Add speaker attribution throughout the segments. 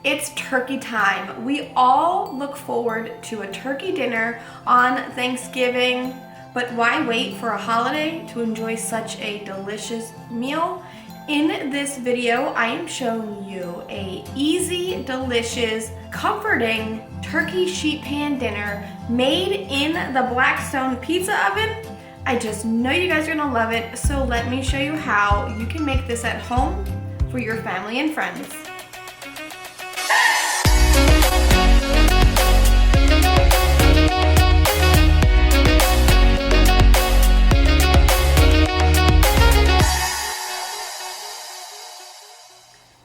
Speaker 1: It's turkey time. We all look forward to a turkey dinner on Thanksgiving, but why wait for a holiday to enjoy such a delicious meal? In this video, I am showing you a easy, delicious, comforting turkey sheet pan dinner made in the Blackstone pizza oven. I just know you guys are gonna love it, so let me show you how you can make this at home for your family and friends.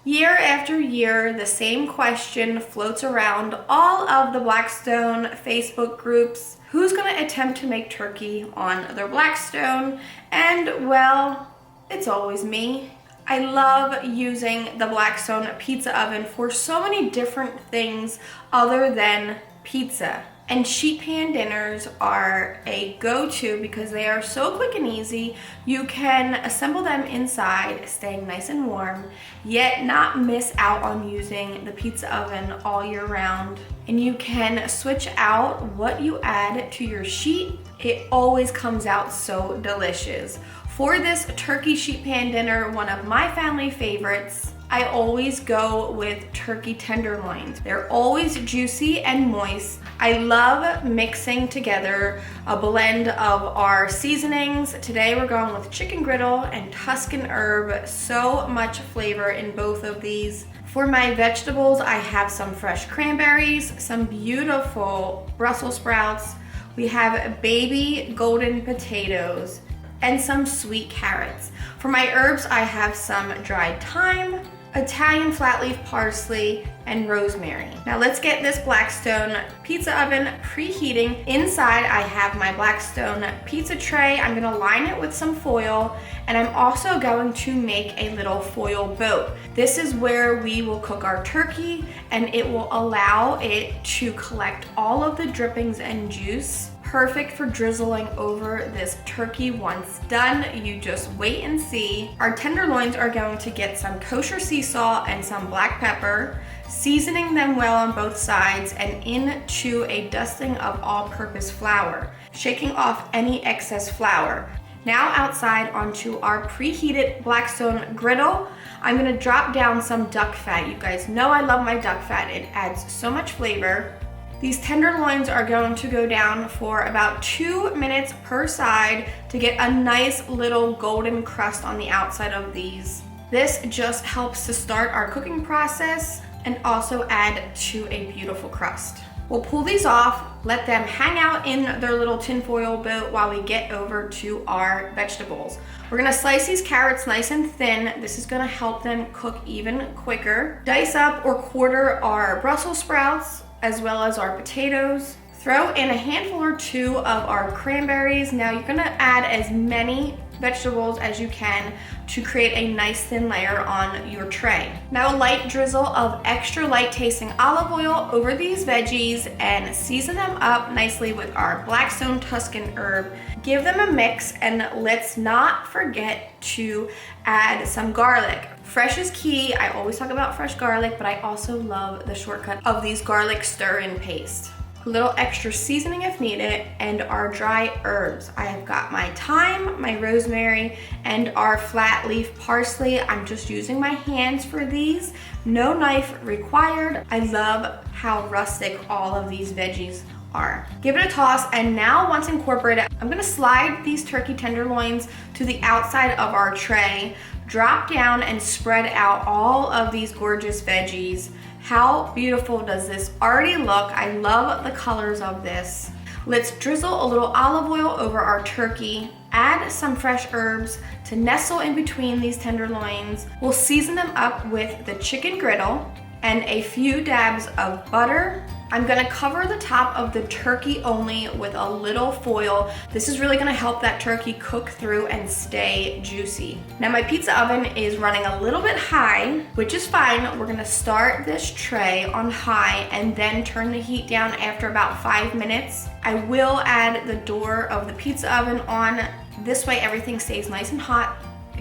Speaker 1: Year after year, the same question floats around all of the Blackstone Facebook groups. Who's going to attempt to make turkey on their Blackstone? And well, it's always me. I love using the Blackstone pizza oven for so many different things other than pizza. And sheet pan dinners are a go-to because they are so quick and easy. You can assemble them inside, staying nice and warm, yet not miss out on using the pizza oven all year round. And you can switch out what you add to your sheet. It always comes out so delicious. For this turkey sheet pan dinner, one of my family favorites, I always go with turkey tenderloins. They're always juicy and moist. I love mixing together a blend of our seasonings. Today we're going with chicken griddle and Tuscan herb. So much flavor in both of these. For my vegetables, I have some fresh cranberries, some beautiful Brussels sprouts. We have baby golden potatoes and some sweet carrots. For my herbs, I have some dried thyme, Italian flat leaf parsley, and rosemary. Now let's get this Blackstone pizza oven preheating. Inside I have my Blackstone pizza tray. I'm gonna line it with some foil, and I'm also going to make a little foil boat. This is where we will cook our turkey, and it will allow it to collect all of the drippings and juice. Perfect for drizzling over this turkey once done. You just wait and see. Our tenderloins are going to get some kosher sea salt and some black pepper, seasoning them well on both sides and into a dusting of all-purpose flour, shaking off any excess flour. Now outside onto our preheated Blackstone griddle, I'm gonna drop down some duck fat. You guys know I love my duck fat. It adds so much flavor. These tenderloins are going to go down for about 2 minutes per side to get a nice little golden crust on the outside of these. This just helps to start our cooking process and also add to a beautiful crust. We'll pull these off, let them hang out in their little tinfoil boat while we get over to our vegetables. We're gonna slice these carrots nice and thin. This is gonna help them cook even quicker. Dice up or quarter our Brussels sprouts, as well as our potatoes. Throw in a handful or two of our cranberries. Now you're gonna add as many vegetables as you can to create a nice thin layer on your tray. Now a light drizzle of extra light tasting olive oil over these veggies and season them up nicely with our Blackstone Tuscan herb. Give them a mix, and let's not forget to add some garlic. Fresh is key. I always talk about fresh garlic, but I also love the shortcut of these garlic stir-in paste. A little extra seasoning if needed, and our dry herbs. I have got my thyme, my rosemary, and our flat leaf parsley. I'm just using my hands for these. No knife required. I love how rustic all of these veggies are. Give it a toss, and now once incorporated, I'm gonna slide these turkey tenderloins to the outside of our tray, drop down and spread out all of these gorgeous veggies. How beautiful does this already look? I love the colors of this. Let's drizzle a little olive oil over our turkey, add some fresh herbs to nestle in between these tenderloins. We'll season them up with the chicken griddle and a few dabs of butter. I'm gonna cover the top of the turkey only with a little foil. This is really gonna help that turkey cook through and stay juicy. Now my pizza oven is running a little bit high, which is fine. We're gonna start this tray on high and then turn the heat down after about 5 minutes. I will add the door of the pizza oven on. This way everything stays nice and hot,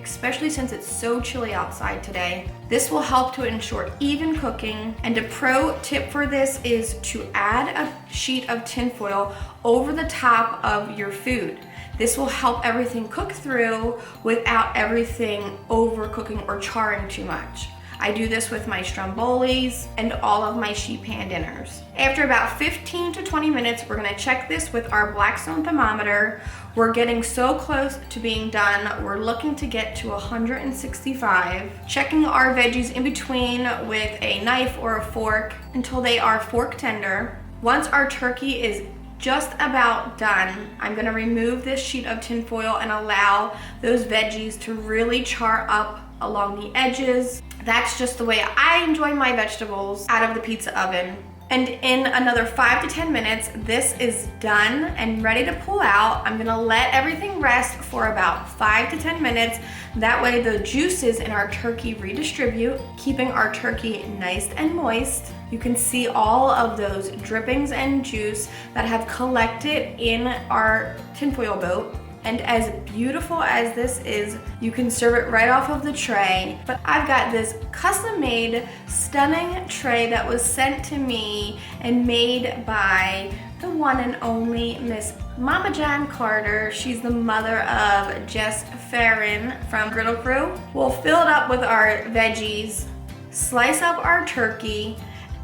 Speaker 1: especially since it's so chilly outside today. This will help to ensure even cooking. And a pro tip for this is to add a sheet of tinfoil over the top of your food. This will help everything cook through without everything overcooking or charring too much. I do this with my strombolis and all of my sheet pan dinners. After about 15 to 20 minutes, we're gonna check this with our Blackstone thermometer. We're getting so close to being done. We're looking to get to 165. Checking our veggies in between with a knife or a fork until they are fork tender. Once our turkey is just about done, I'm gonna remove this sheet of tinfoil and allow those veggies to really char up along the edges. That's just the way I enjoy my vegetables out of the pizza oven. And in another 5 to 10 minutes, this is done and ready to pull out. I'm gonna let everything rest for about 5 to 10 minutes. That way the juices in our turkey redistribute, keeping our turkey nice and moist. You can see all of those drippings and juice that have collected in our tinfoil boat. And as beautiful as this is, you can serve it right off of the tray. But I've got this custom-made, stunning tray that was sent to me and made by the one and only Miss Mama Jan Carter. She's the mother of Jess Farron from Griddle Crew. We'll fill it up with our veggies, slice up our turkey,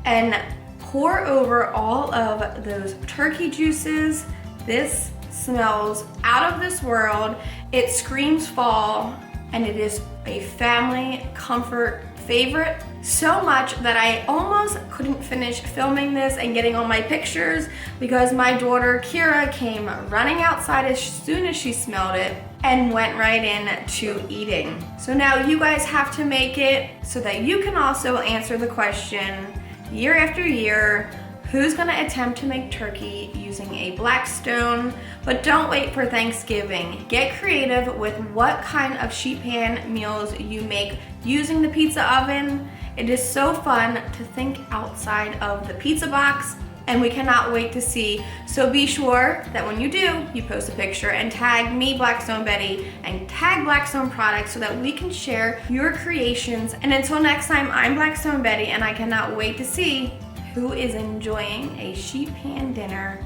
Speaker 1: and pour over all of those turkey juices. This smells out of this world. It screams fall, and it is a family comfort favorite. So much that I almost couldn't finish filming this and getting all my pictures because my daughter Kira came running outside as soon as she smelled it and went right in to eating. So now you guys have to make it so that you can also answer the question year after year, who's gonna attempt to make turkey using a Blackstone? But don't wait for Thanksgiving. Get creative with what kind of sheet pan meals you make using the pizza oven. It is so fun to think outside of the pizza box, and we cannot wait to see. So be sure that when you do, you post a picture and tag me, Blackstone Betty, and tag Blackstone products so that we can share your creations. And until next time, I'm Blackstone Betty, and I cannot wait to see who is enjoying a sheet pan dinner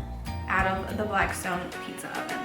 Speaker 1: out of the Blackstone pizza oven.